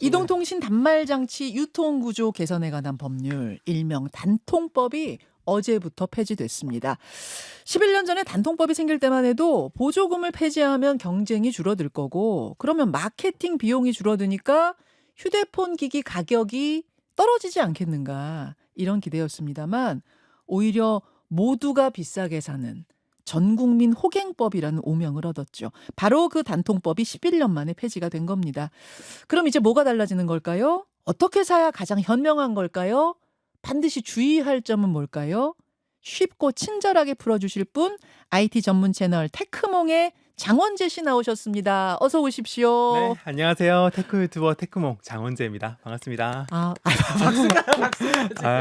네. 이동통신 단말장치 유통구조 개선에 관한 법률 일명 단통법이 어제부터 폐지됐습니다. 11년 전에 단통법이 생길 때만 해도 보조금을 폐지하면 경쟁이 줄어들 거고 그러면 마케팅 비용이 줄어드니까 휴대폰 기기 가격이 떨어지지 않겠는가 이런 기대였습니다만 오히려 모두가 비싸게 사는 전국민 호갱법이라는 오명을 얻었죠. 바로 그 단통법이 11년 만에 폐지가 된 겁니다. 그럼 이제 뭐가 달라지는 걸까요? 어떻게 사야 가장 현명한 걸까요? 반드시 주의할 점은 뭘까요? 쉽고 친절하게 풀어주실 분, IT 전문 채널 테크몽의 장원재 씨 나오셨습니다. 어서 오십시오. 네, 안녕하세요. 테크 유튜버 테크몽 장원재입니다. 반갑습니다.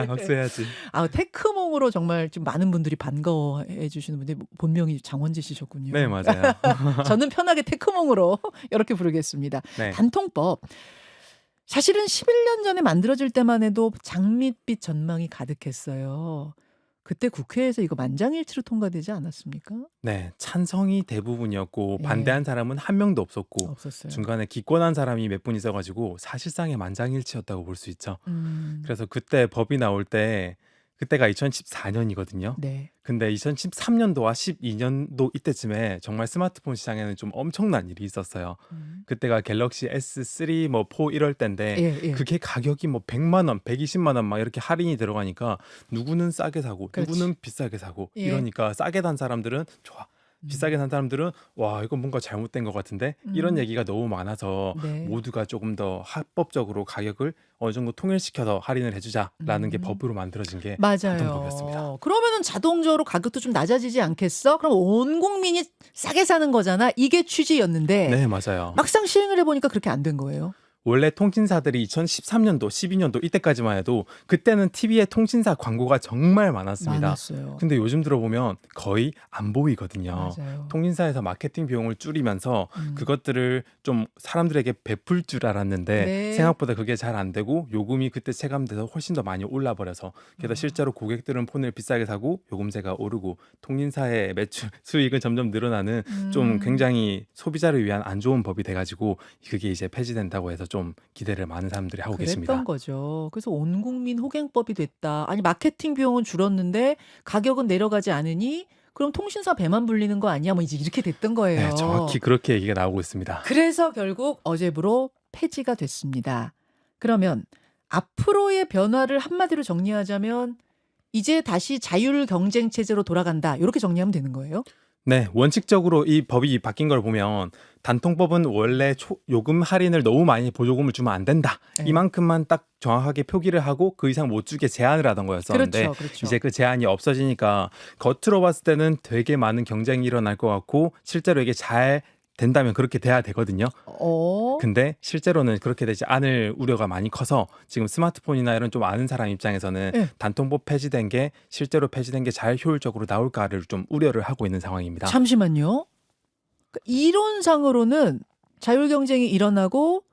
박수 해야지. 테크몽으로 정말 좀 많은 분들이 반가워해 주시는 분데 본명이 장원재 씨셨군요. 네, 맞아요. 저는 편하게 테크몽으로 이렇게 부르겠습니다. 네. 단통법. 사실은 11년 전에 만들어질 때만 해도 장밋빛 전망이 가득했어요. 그때 국회에서 이거 만장일치로 통과되지 않았습니까? 네, 찬성이 대부분이었고 반대한 예. 사람은 한 명도 없었고 없었어요. 중간에 기권한 사람이 몇 분 있어가지고 사실상의 만장일치였다고 볼 수 있죠. 음. 그래서 그때 법이 나올 때 그때가 2014년이거든요. 네. 근데 2013년도와 12년도 이때쯤에 정말 스마트폰 시장에는 좀 엄청난 일이 있었어요. 음. 그때가 갤럭시 S3 뭐 4 이럴 때인데 예, 예. 그게 가격이 뭐 100만 원, 120만 원 막 이렇게 할인이 들어가니까 누구는 싸게 사고 그렇지. 누구는 비싸게 사고 예. 이러니까 싸게 산 사람들은 좋아. 비싸게 산 사람들은 와 이건 뭔가 잘못된 것 같은데 이런 음. 얘기가 너무 많아서 네. 모두가 조금 더 합법적으로 가격을 어느 정도 통일시켜서 할인을 해주자라는 게 법으로 만들어진 게 단통법이었습니다. 맞아요. 그러면은 자동적으로 가격도 좀 낮아지지 않겠어? 그럼 온 국민이 싸게 사는 거잖아. 이게 취지였는데 네, 맞아요. 막상 시행을 해보니까 그렇게 안 된 거예요. 원래 통신사들이 2013년도, 12년도 이때까지만 해도 그때는 TV에 통신사 광고가 정말 많았습니다. 많았어요. 근데 요즘 들어보면 거의 안 보이거든요. 맞아요. 통신사에서 마케팅 비용을 줄이면서 음. 그것들을 좀 사람들에게 베풀 줄 알았는데 네. 생각보다 그게 잘 안 되고 요금이 그때 체감돼서 훨씬 더 많이 올라 버려서 게다가 실제로 고객들은 폰을 비싸게 사고 요금제가 오르고 통신사의 매출 수익은 점점 늘어나는 좀 굉장히 소비자를 위한 안 좋은 법이 돼가지고 그게 이제 폐지된다고 해서 좀 기대를 많은 사람들이 하고 그랬던 계십니다. 거죠. 그래서 온 국민 호갱법이 됐다. 아니 마케팅 비용은 줄었는데 가격은 내려가지 않으니 그럼 통신사 배만 불리는 거 아니야? 뭐 이제 이렇게 됐던 거예요. 네, 정확히 그렇게 얘기가 나오고 있습니다. 그래서 결국 어제부로 폐지가 됐습니다. 그러면 앞으로의 변화를 한마디로 정리하자면 이제 다시 자율 경쟁 체제로 돌아간다. 이렇게 정리하면 되는 거예요? 네, 원칙적으로 이 법이 바뀐 걸 보면 단통법은 원래 요금 할인을 너무 많이 보조금을 주면 안 된다. 네. 이만큼만 딱 정확하게 표기를 하고 그 이상 못 주게 제한을 하던 거였었는데 그렇죠, 그렇죠. 이제 그 제한이 없어지니까 겉으로 봤을 때는 되게 많은 경쟁이 일어날 것 같고 실제로 이게 잘 된다면 그렇게 돼야 되거든요. 근데 실제로는 그렇게 되지 않을 우려가 많이 커서 지금 스마트폰이나 이런 좀 아는 사람 입장에서는 네. 단통법 폐지된 게 실제로 폐지된 게 잘 효율적으로 나올까를 좀 우려를 하고 있는 상황입니다. 잠시만요. 그러니까 이론상으로는 자율 경쟁이 일어나고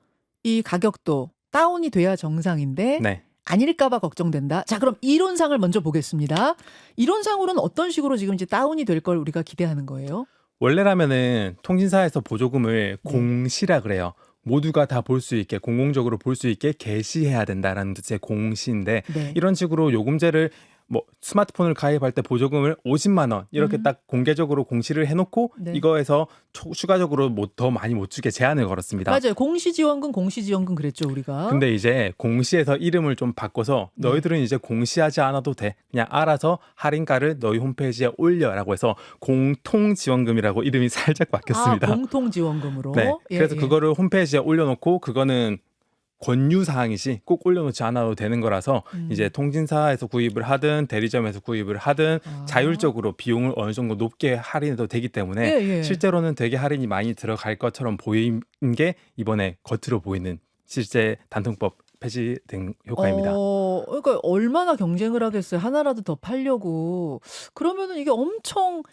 이 가격도 다운이 돼야 정상인데 네. 아닐까 봐 걱정된다. 자, 그럼 이론상을 먼저 보겠습니다. 이론상으로는 어떤 식으로 지금 이제 다운이 될 걸 우리가 기대하는 거예요? 원래라면은 통신사에서 보조금을 네. 공시라 그래요. 모두가 다 볼 수 있게 공공적으로 볼 수 있게 게시해야 된다라는 뜻의 공시인데 네. 이런 식으로 요금제를 뭐 스마트폰을 가입할 때 보조금을 50만 원 이렇게 딱 공개적으로 공시를 해놓고 네. 이거에서 추가적으로 더 많이 못 주게 제한을 걸었습니다. 맞아요. 공시지원금 그랬죠, 우리가. 근데 이제 공시에서 이름을 좀 바꿔서 네. 너희들은 이제 공시하지 않아도 돼. 그냥 알아서 할인가를 너희 홈페이지에 올려라고 해서 공통지원금이라고 이름이 살짝 바뀌었습니다. 공통지원금으로. 네. 예, 그래서 예. 그거를 홈페이지에 올려놓고 그거는 권유 사항이지 꼭 올려놓지 않아도 되는 거라서 이제 통신사에서 구입을 하든 대리점에서 구입을 하든 자율적으로 비용을 어느 정도 높게 할인해도 되기 때문에 예, 예. 실제로는 되게 할인이 많이 들어갈 것처럼 보이는 게 이번에 겉으로 보이는 실제 단통법 폐지된 효과입니다. 그러니까 얼마나 경쟁을 하겠어요. 하나라도 더 팔려고. 그러면은 이게 엄청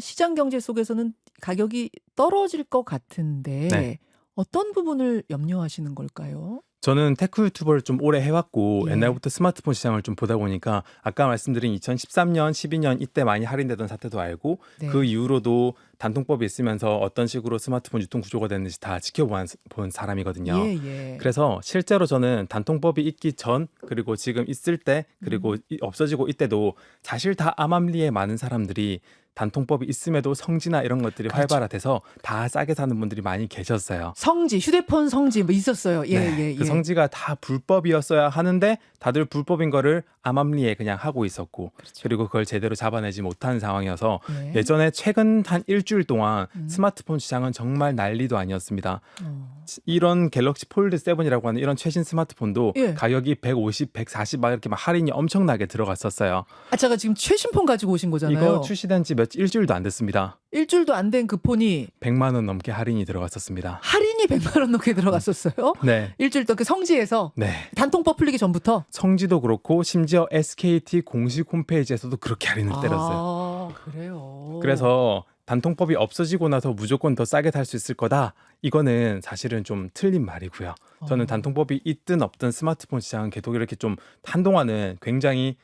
시장 경제 속에서는 가격이 떨어질 것 같은데 네. 어떤 부분을 염려하시는 걸까요? 저는 테크 유튜버를 좀 오래 해왔고 예. 옛날부터 스마트폰 시장을 좀 보다 보니까 아까 말씀드린 2013년, 12년 이때 많이 할인되던 사태도 알고 네. 그 이후로도 단통법이 있으면서 어떤 식으로 스마트폰 유통 구조가 됐는지 다 지켜본 사람이거든요. 예. 그래서 실제로 저는 단통법이 있기 전 그리고 지금 있을 때 그리고 없어지고 이때도 사실 다 암암리에 많은 사람들이 단통법이 있음에도 성지나 이런 것들이 그렇죠. 활발해서 다 싸게 사는 분들이 많이 계셨어요. 성지, 휴대폰 성지 뭐 있었어요. 예, 네, 예, 그 예. 성지가 다 불법이었어야 하는데 다들 불법인 거를 암암리에 그냥 하고 있었고 그렇죠. 그리고 그걸 제대로 잡아내지 못한 상황이어서 예. 예전에 최근 한 일주일 동안 음. 스마트폰 시장은 정말 난리도 아니었습니다. 어. 이런 갤럭시 폴드 7이라고 하는 이런 최신 스마트폰도 예. 가격이 150, 140 막 이렇게 막 할인이 엄청나게 들어갔었어요. 아, 제가 지금 최신폰 가지고 오신 거잖아요. 이거 출시된 지 일주일도 안 됐습니다. 일주일도 안 된 그 폰이 100만 원 넘게 할인이 들어갔었습니다. 할인이 100만 원 넘게 들어갔었어요. 네. 일주일 동안 그 성지에서 네. 단통법 풀리기 전부터. 성지도 그렇고 심지어 SKT 공식 홈페이지에서도 그렇게 할인을 때렸어요. 아, 그래요. 그래서 단통법이 없어지고 나서 무조건 더 싸게 살 수 있을 거다. 이거는 사실은 좀 틀린 말이고요. 저는 어. 단통법이 있든 없든 스마트폰 시장은 계속 이렇게 좀 한동안은 굉장히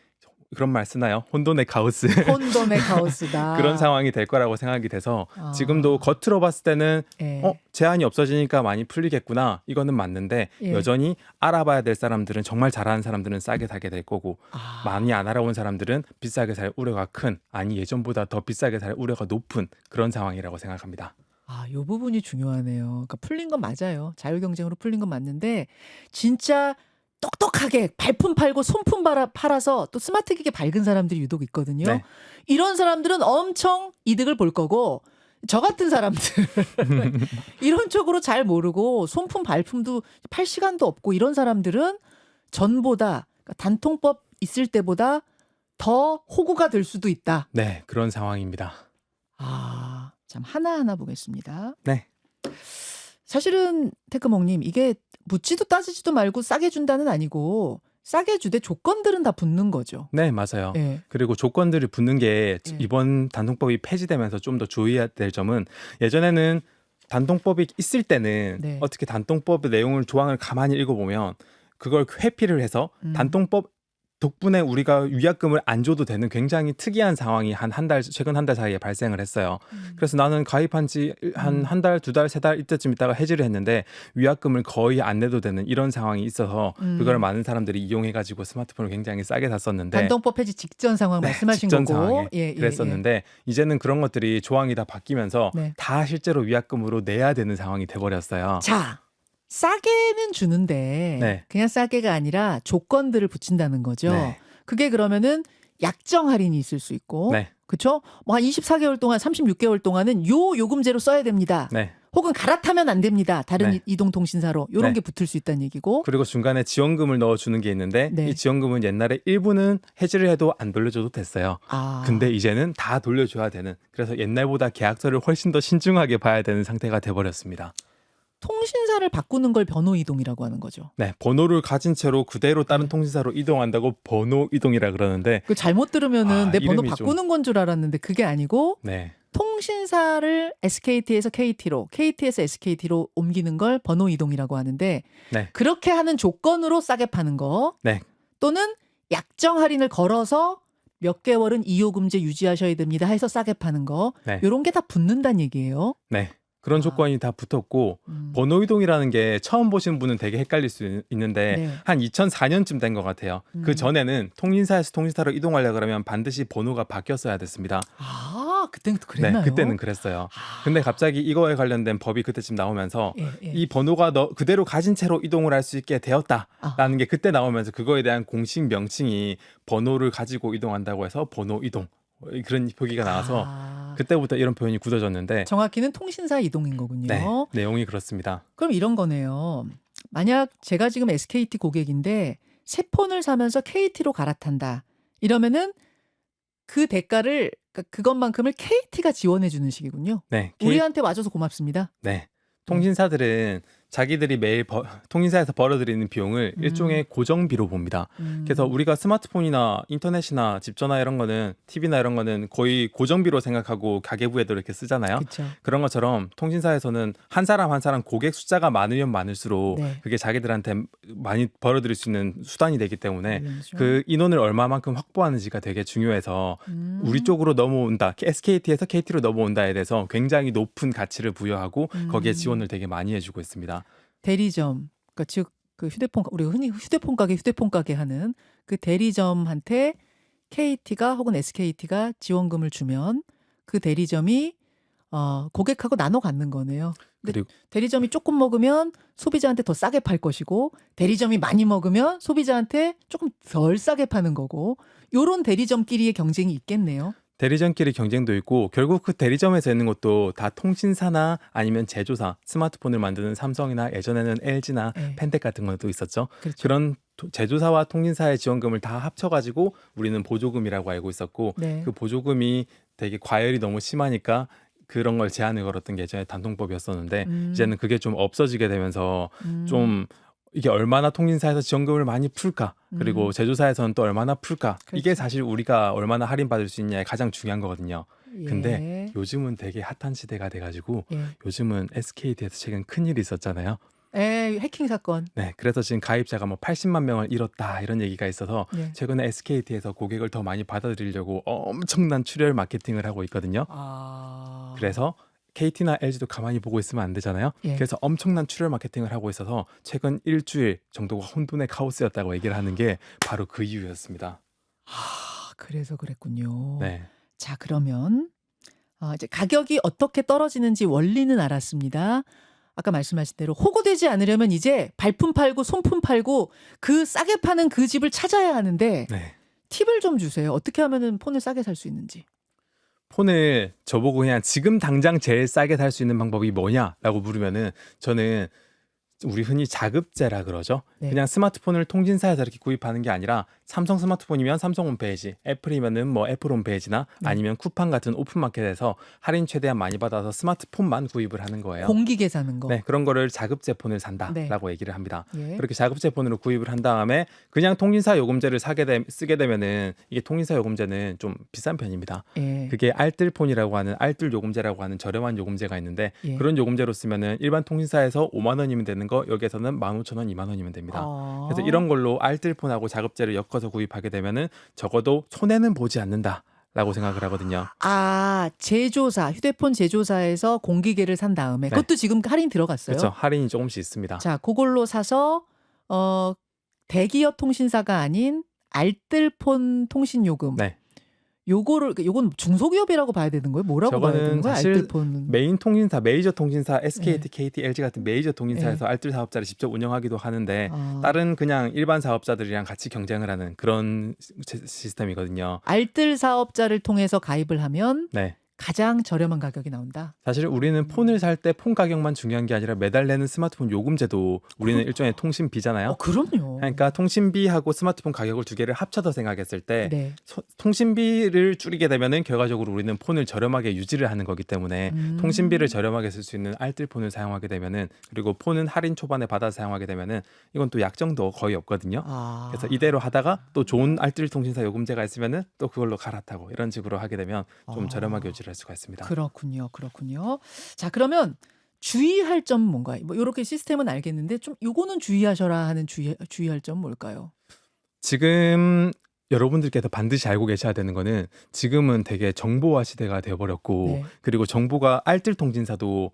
그런 말 쓰나요? 혼돈의 카오스. 혼돈의 카오스다. 그런 상황이 될 거라고 생각이 돼서 아. 지금도 겉으로 봤을 때는 예. 제한이 없어지니까 많이 풀리겠구나. 이거는 맞는데 예. 여전히 알아봐야 될 사람들은 정말 잘하는 사람들은 싸게 사게 될 거고 아. 많이 안 알아본 사람들은 비싸게 살 우려가 큰 아니 예전보다 더 비싸게 살 우려가 높은 그런 상황이라고 생각합니다. 아, 요 부분이 중요하네요. 그러니까 풀린 건 맞아요. 자율경쟁으로 풀린 건 맞는데 진짜 똑똑하게 발품 팔고 손품 팔아서 또 스마트 기계 밝은 사람들이 유독 있거든요. 네. 이런 사람들은 엄청 이득을 볼 거고 저 같은 사람들 이런 쪽으로 잘 모르고 손품 발품도 팔 시간도 없고 이런 사람들은 전보다 그러니까 단통법 있을 때보다 더 호구가 될 수도 있다. 네, 그런 상황입니다. 아, 참 하나하나 보겠습니다. 네. 사실은 테크몽님 이게 묻지도 따지지도 말고 싸게 준다는 아니고 싸게 주되 조건들은 다 붙는 거죠. 네, 맞아요. 예. 그리고 조건들이 붙는 게 예. 이번 단통법이 폐지되면서 좀 더 주의해야 될 점은 예전에는 단통법이 있을 때는 네. 어떻게 단통법의 내용을 조항을 가만히 읽어보면 그걸 회피를 해서 단통법 덕분에 우리가 위약금을 안 줘도 되는 굉장히 특이한 상황이 최근 한 달 사이에 발생을 했어요. 그래서 나는 가입한 지 한 달, 두 달, 세 달 이때쯤 있다가 해지를 했는데 위약금을 거의 안 내도 되는 이런 상황이 있어서 그걸 많은 사람들이 이용해가지고 스마트폰을 굉장히 싸게 샀었는데 단통법 폐지 직전 상황 네, 말씀하신 직전 거고. 상황에 예. 그랬었는데 이제는 그런 것들이 조항이 다 바뀌면서 네. 다 실제로 위약금으로 내야 되는 상황이 돼버렸어요. 자, 싸게는 주는데 네. 그냥 싸게가 아니라 조건들을 붙인다는 거죠. 네. 그게 그러면은 약정 할인이 있을 수 있고, 네. 그렇죠? 뭐 한 24개월 동안, 36개월 동안은 요 요금제로 써야 됩니다. 네. 혹은 갈아타면 안 됩니다. 다른 네. 이동통신사로 이런 네. 게 붙을 수 있다는 얘기고. 그리고 중간에 지원금을 넣어주는 게 있는데 네. 이 지원금은 옛날에 일부는 해지를 해도 안 돌려줘도 됐어요. 아, 근데 이제는 다 돌려줘야 되는 그래서 옛날보다 계약서를 훨씬 더 신중하게 봐야 되는 상태가 돼버렸습니다. 통신사를 바꾸는 걸 번호 이동이라고 하는 거죠. 네, 번호를 가진 채로 그대로 다른 통신사로 이동한다고 번호 이동이라 그러는데 그 잘못 들으면은 아, 내 번호 이름이 바꾸는 건 줄 알았는데 그게 아니고 네, 통신사를 SKT에서 KT로, KT에서 SKT로 옮기는 걸 번호 이동이라고 하는데 네. 그렇게 하는 조건으로 싸게 파는 거 네, 또는 약정 할인을 걸어서 몇 개월은 이요금제 유지하셔야 됩니다 해서 싸게 파는 거 네. 이런 게 다 붙는다는 얘기예요. 네. 그런 조건이 다 붙었고 번호 이동이라는 게 처음 보시는 분은 되게 헷갈릴 수 있는데 네. 한 2004년쯤 된 것 같아요. 그 전에는 통신사에서 통신사로 이동하려 그러면 반드시 번호가 바뀌었어야 됐습니다. 아, 그때는 또 그랬나요? 네, 그때는 그랬어요. 근데 갑자기 이거에 관련된 법이 그때쯤 나오면서 예, 예. 이 번호가 그대로 가진 채로 이동을 할 수 있게 되었다라는 게 그때 나오면서 그거에 대한 공식 명칭이 번호를 가지고 이동한다고 해서 번호 이동 그런 표기가 나와서 그때부터 이런 표현이 굳어졌는데 정확히는 통신사 이동인 거군요. 네, 내용이 그렇습니다. 그럼 이런 거네요. 만약 제가 지금 SKT 고객인데 새 폰을 사면서 KT로 갈아탄다. 이러면은 그 대가를 그러니까 그것만큼을 KT가 지원해 주는 식이군요. 네, 우리한테 와줘서 고맙습니다. 네. 통신사들은 자기들이 매일 통신사에서 벌어들이는 비용을 일종의 고정비로 봅니다. 그래서 우리가 스마트폰이나 인터넷이나 집전화 이런 거는 TV나 이런 거는 거의 고정비로 생각하고 가계부에도 이렇게 쓰잖아요. 그렇죠. 그런 것처럼 통신사에서는 한 사람 한 사람 고객 숫자가 많으면 많을수록 네. 그게 자기들한테 많이 벌어들일 수 있는 수단이 되기 때문에 물론이죠. 그 인원을 얼마만큼 확보하는지가 되게 중요해서 우리 쪽으로 넘어온다, SKT에서 KT로 넘어온다에 대해서 굉장히 높은 가치를 부여하고 거기에 지원을 되게 많이 해주고 있습니다. 대리점, 그러니까 즉 그 휴대폰 우리가 흔히 휴대폰 가게 하는 그 대리점한테 KT가 혹은 SKT가 지원금을 주면 그 대리점이 고객하고 나눠 갖는 거네요. 근데 그리고 대리점이 조금 먹으면 소비자한테 더 싸게 팔 것이고 대리점이 많이 먹으면 소비자한테 조금 덜 싸게 파는 거고 요런 대리점끼리의 경쟁이 있겠네요. 대리점끼리 경쟁도 있고 결국 그 대리점에서 있는 것도 다 통신사나 아니면 제조사, 스마트폰을 만드는 삼성이나 예전에는 LG나 네. 펜텍 같은 것도 있었죠. 그렇죠. 그런 제조사와 통신사의 지원금을 다 합쳐가지고 우리는 보조금이라고 알고 있었고 네. 그 보조금이 되게 과열이 너무 심하니까 그런 걸 제한을 걸었던 게 예전에 단통법이었었는데 이제는 그게 좀 없어지게 되면서 좀 이게 얼마나 통신사에서 지원금을 많이 풀까 그리고 제조사에서는 또 얼마나 풀까 이게 그렇죠. 사실 우리가 얼마나 할인받을 수 있냐에 가장 중요한 거거든요. 근데 예. 요즘은 되게 핫한 시대가 돼가지고 예. 요즘은 SKT에서 최근 큰일이 있었잖아요. 해킹 사건. 네, 그래서 지금 가입자가 뭐 80만 명을 잃었다 이런 얘기가 있어서 예. 최근에 SKT에서 고객을 더 많이 받아들이려고 엄청난 출혈 마케팅을 하고 있거든요. 그래서 KT나 LG도 가만히 보고 있으면 안 되잖아요. 예. 그래서 엄청난 출혈 마케팅을 하고 있어서 최근 일주일 정도가 혼돈의 카오스였다고 얘기를 하는 게 바로 그 이유였습니다. 그래서 그랬군요. 네. 자, 그러면 이제 가격이 어떻게 떨어지는지 원리는 알았습니다. 아까 말씀하신 대로 호구되지 않으려면 이제 발품 팔고 손품 팔고 그 싸게 파는 그 집을 찾아야 하는데 네. 팁을 좀 주세요. 어떻게 하면은 폰을 싸게 살 수 있는지. 폰을 저보고 그냥 지금 당장 제일 싸게 살 수 있는 방법이 뭐냐라고 물으면은 저는 우리 흔히 자급제라 그러죠. 네. 그냥 스마트폰을 통신사에서 이렇게 구입하는 게 아니라 삼성 스마트폰이면 삼성 홈페이지, 애플이면은 뭐 애플 홈페이지나 네. 아니면 쿠팡 같은 오픈마켓에서 할인 최대한 많이 받아서 스마트폰만 구입을 하는 거예요. 공기계 사는 거. 네, 그런 거를 자급제 폰을 산다라고 네. 얘기를 합니다. 예. 그렇게 자급제 폰으로 구입을 한 다음에 그냥 통신사 요금제를 쓰게 되면은 이게 통신사 요금제는 좀 비싼 편입니다. 예. 그게 알뜰폰이라고 하는 알뜰 요금제라고 하는 저렴한 요금제가 있는데 예. 그런 요금제로 쓰면은 일반 통신사에서 5만 원이면 되는 거 여기에서는 15,000원, 2만 원이면 됩니다. 그래서 이런 걸로 알뜰폰하고 자급제를 엮어서 구입하게 되면은 적어도 손해는 보지 않는다라고 생각을 하거든요. 제조사, 휴대폰 제조사에서 공기계를 산 다음에 네. 그것도 지금 할인 들어갔어요. 그렇죠. 할인이 조금씩 있습니다. 자, 그걸로 사서 대기업 통신사가 아닌 알뜰폰 통신요금. 네. 요건 중소기업이라고 봐야 되는 거예요? 뭐라고 봐야 저거는 되는 거예요? 사실 알뜰폰은. 메인 통신사, 메이저 통신사, SKT, 네. KT, LG 같은 메이저 통신사에서 알뜰 사업자를 직접 운영하기도 하는데 아, 다른 그냥 일반 사업자들이랑 같이 경쟁을 하는 그런 시스템이거든요. 알뜰 사업자를 통해서 가입을 하면 네. 가장 저렴한 가격이 나온다. 사실 우리는 폰을 살 때 폰 가격만 중요한 게 아니라 매달 내는 스마트폰 요금제도 우리는 일종의 통신비잖아요. 그럼요. 그러니까 통신비하고 스마트폰 가격을 두 개를 합쳐서 생각했을 때 네. 통신비를 줄이게 되면은 결과적으로 우리는 폰을 저렴하게 유지를 하는 거기 때문에 통신비를 저렴하게 쓸 수 있는 알뜰폰을 사용하게 되면은 그리고 폰은 할인 초반에 받아서 사용하게 되면은 이건 또 약정도 거의 없거든요. 그래서 이대로 하다가 또 좋은 알뜰 통신사 요금제가 있으면은 또 그걸로 갈아타고 이런 식으로 하게 되면 좀 저렴하게 유지를 할 수가 있습니다. 그렇군요. 자, 그러면 주의할 점은 뭔가요? 뭐 이렇게 시스템은 알겠는데 좀 요거는 주의하셔라 하는 주의할 점 뭘까요? 지금 여러분들께서 반드시 알고 계셔야 되는 거는 지금은 되게 정보화 시대가 되어버렸고 네. 그리고 정보가 알뜰 통신사도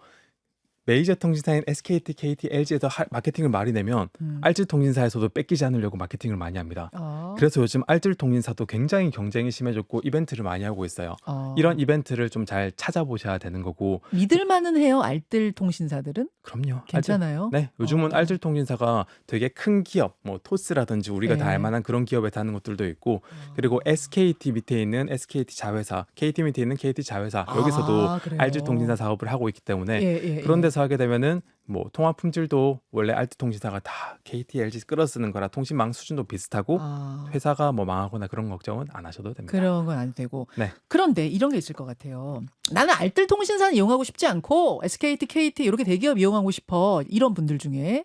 메이저 통신사인 SKT, KT, LG에서 마케팅을 많이 내면 알뜰 통신사에서도 뺏기지 않으려고 마케팅을 많이 합니다. 그래서 요즘 알뜰 통신사도 굉장히 경쟁이 심해졌고 이벤트를 많이 하고 있어요. 이런 이벤트를 좀 잘 찾아보셔야 되는 거고 믿을만은 해요. 알뜰 통신사들은 그럼요. 괜찮아요. 네, 요즘은 알뜰 통신사가 되게 큰 기업, 뭐 토스라든지 우리가 네. 다 알만한 그런 기업에서 하는 것들도 있고, 그리고 SKT 밑에 있는 SKT 자회사, KT 밑에 있는 KT 자회사 여기서도 그래요? 알뜰 통신사 사업을 하고 있기 때문에 예. 그런 데서 하게 되면은 뭐 통화 품질도 원래 알뜰통신사가 다 KT, LG 끌어쓰는 거라 통신망 수준도 비슷하고 회사가 뭐 망하거나 그런 걱정은 안 하셔도 됩니다. 그런 건 안 되고. 네. 그런데 이런 게 있을 것 같아요. 나는 알뜰통신사는 이용하고 싶지 않고 SKT, KT 이렇게 대기업 이용하고 싶어. 이런 분들 중에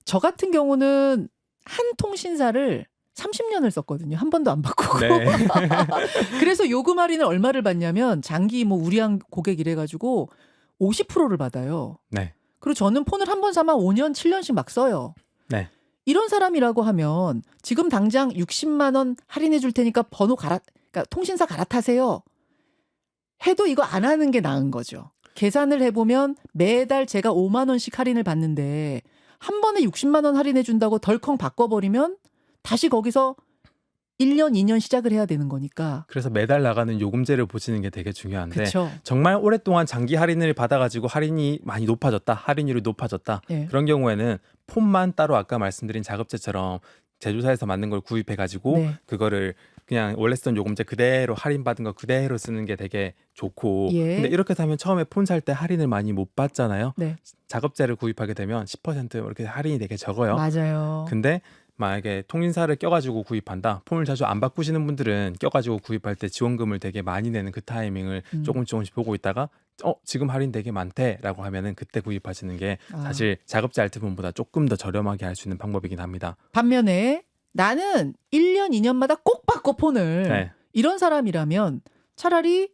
저 같은 경우는 한 통신사를 30년을 썼거든요. 한 번도 안 바꾸고. 네. 그래서 요금 할인을 얼마를 받냐면 장기 뭐 우량 고객 이래가지고 50%를 받아요. 네. 그리고 저는 폰을 한 번 사면 5년, 7년씩 막 써요. 네. 이런 사람이라고 하면 지금 당장 60만 원 할인해 줄 테니까 그러니까 통신사 갈아타세요. 해도 이거 안 하는 게 나은 거죠. 계산을 해보면 매달 제가 5만 원씩 할인을 받는데 한 번에 60만 원 할인해 준다고 덜컹 바꿔버리면 다시 거기서 1년, 2년 시작을 해야 되는 거니까. 그래서 매달 나가는 요금제를 보시는 게 되게 중요한데 그쵸. 정말 오랫동안 장기 할인을 받아가지고 할인이 많이 높아졌다, 할인율이 높아졌다. 예. 그런 경우에는 폰만 따로 아까 말씀드린 자급제처럼 제조사에서 만든 걸 구입해가지고 네. 그거를 그냥 원래 쓰던 요금제 그대로 할인받은 거 그대로 쓰는 게 되게 좋고 예. 근데 이렇게 사면 처음에 폰 살 때 할인을 많이 못 받잖아요. 네. 자급제를 구입하게 되면 10% 이렇게 할인이 되게 적어요. 맞아요. 근데 만약에 통신사를 껴가지고 구입한다. 폰을 자주 안 바꾸시는 분들은 껴가지고 구입할 때 지원금을 되게 많이 내는 그 타이밍을 조금씩 보고 있다가 지금 할인 되게 많대라고 하면은 그때 구입하시는 게 사실 자급제 알뜰폰보다 조금 더 저렴하게 할 수 있는 방법이긴 합니다. 반면에 나는 1년, 2년마다 꼭 바꿔 폰을. 네. 이런 사람이라면 차라리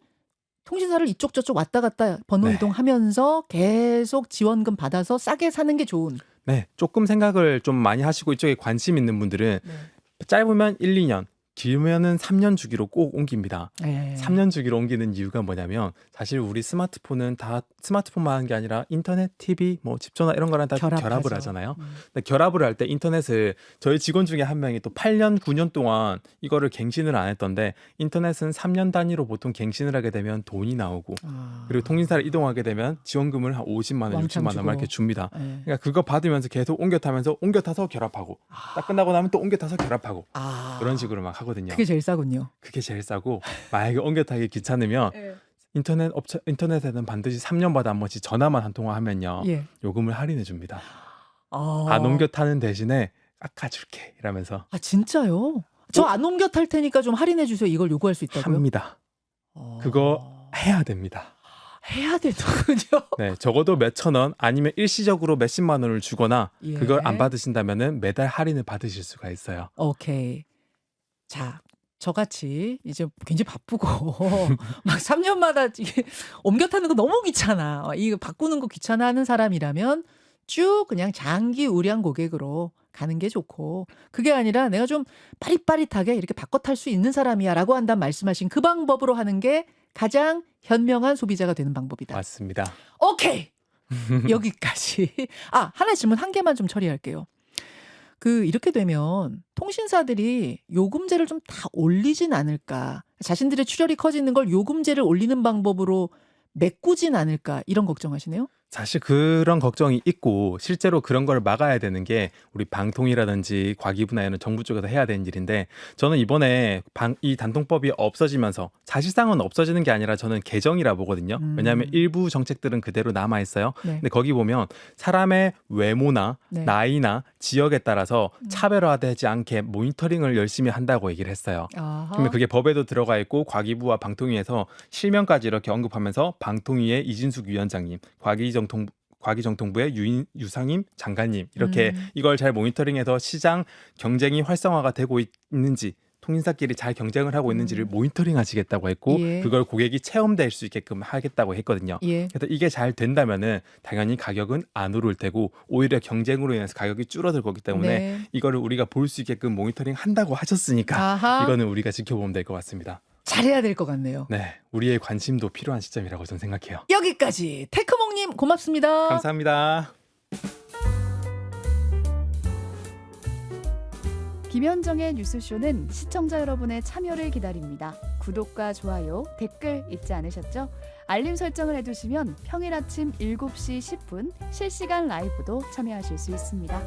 통신사를 이쪽 저쪽 왔다 갔다 번호 네. 이동하면서 계속 지원금 받아서 싸게 사는 게 좋은. 네, 조금 생각을 좀 많이 하시고 이쪽에 관심 있는 분들은 짧으면 1, 2년, 길면은 3년 주기로 꼭 옮깁니다. 네. 3년 주기로 옮기는 이유가 뭐냐면 사실 우리 스마트폰은 다 스마트폰만 하는 게 아니라 인터넷, TV, 뭐 집전화 이런 거랑 다 결합을 하잖아요. 근데 결합을 할 때 인터넷을 저희 직원 중에 한 명이 또 8년, 9년 동안 이거를 갱신을 안 했던데 인터넷은 3년 단위로 보통 갱신을 하게 되면 돈이 나오고 그리고 통신사를 이동하게 되면 지원금을 한 50만 원, 왕창 60만 원만 이렇게 주고. 줍니다. 네. 그러니까 그거 받으면서 계속 옮겨 타면서 옮겨 타서 결합하고 딱 끝나고 나면 또 옮겨 타서 결합하고 그런 식으로 막 하거든요. 그게 제일 싸군요. 그게 제일 싸고 만약에 옮겨 타기 귀찮으면 인터넷에는 반드시 3년마다 한 번씩 전화만 한 통화 하면요. 예. 요금을 할인해 줍니다. 안 옮겨 타는 대신에 깎아줄게 이러면서 진짜요? 저 안 옮겨 탈 테니까 좀 할인해 주세요. 이걸 요구할 수 있다고요? 합니다. 그거 해야 됩니다. 해야 되더군요. 네, 적어도 몇천 원 아니면 일시적으로 몇십만 원을 주거나 예. 그걸 안 받으신다면은 매달 할인을 받으실 수가 있어요. 오케이. 자, 저같이 이제 굉장히 바쁘고 막 3년마다 이게 옮겨 타는 거 너무 귀찮아. 이거 바꾸는 거 귀찮아 하는 사람이라면 쭉 그냥 장기 우량 고객으로 가는 게 좋고 그게 아니라 내가 좀 빠릿빠릿하게 이렇게 바꿔 탈 수 있는 사람이야라고 한다면 말씀하신 그 방법으로 하는 게 가장 현명한 소비자가 되는 방법이다. 맞습니다. 오케이. 여기까지. 하나 질문 한 개만 좀 처리할게요. 이렇게 되면 통신사들이 요금제를 좀 다 올리진 않을까? 자신들의 출혈이 커지는 걸 요금제를 올리는 방법으로 메꾸진 않을까? 이런 걱정하시네요? 사실 그런 걱정이 있고 실제로 그런 걸 막아야 되는 게 우리 방통이라든지 과기부나 이런 정부 쪽에서 해야 되는 일인데 저는 이번에 이 단통법이 없어지면서 사실상은 없어지는 게 아니라 저는 개정이라 보거든요. 왜냐하면 일부 정책들은 그대로 남아 있어요. 네. 근데 거기 보면 사람의 외모나 네. 나이나 지역에 따라서 차별화되지 않게 모니터링을 열심히 한다고 얘기를 했어요. 그러면 그게 법에도 들어가 있고 과기부와 방통위에서 실명까지 이렇게 언급하면서 방통위의 이진숙 위원장님, 과기정통부의 유상임 장관님 이렇게 이걸 잘 모니터링해서 시장 경쟁이 활성화가 되고 있는지 통신사끼리 잘 경쟁을 하고 있는지를 모니터링 하시겠다고 했고 예. 그걸 고객이 체험될 수 있게끔 하겠다고 했거든요. 예. 그래서 이게 잘 된다면은 당연히 가격은 안 오를 테고 오히려 경쟁으로 인해서 가격이 줄어들 거기 때문에 네. 이거를 우리가 볼 수 있게끔 모니터링 한다고 하셨으니까 아하. 이거는 우리가 지켜보면 될 것 같습니다. 잘해야 될 것 같네요. 네, 우리의 관심도 필요한 시점이라고 저는 생각해요. 여기까지 테크몽님 고맙습니다. 감사합니다. 김현정의 뉴스쇼는 시청자 여러분의 참여를 기다립니다. 구독과 좋아요, 댓글 잊지 않으셨죠? 알림 설정을 해두시면 평일 아침 7시 10분 실시간 라이브도 참여하실 수 있습니다.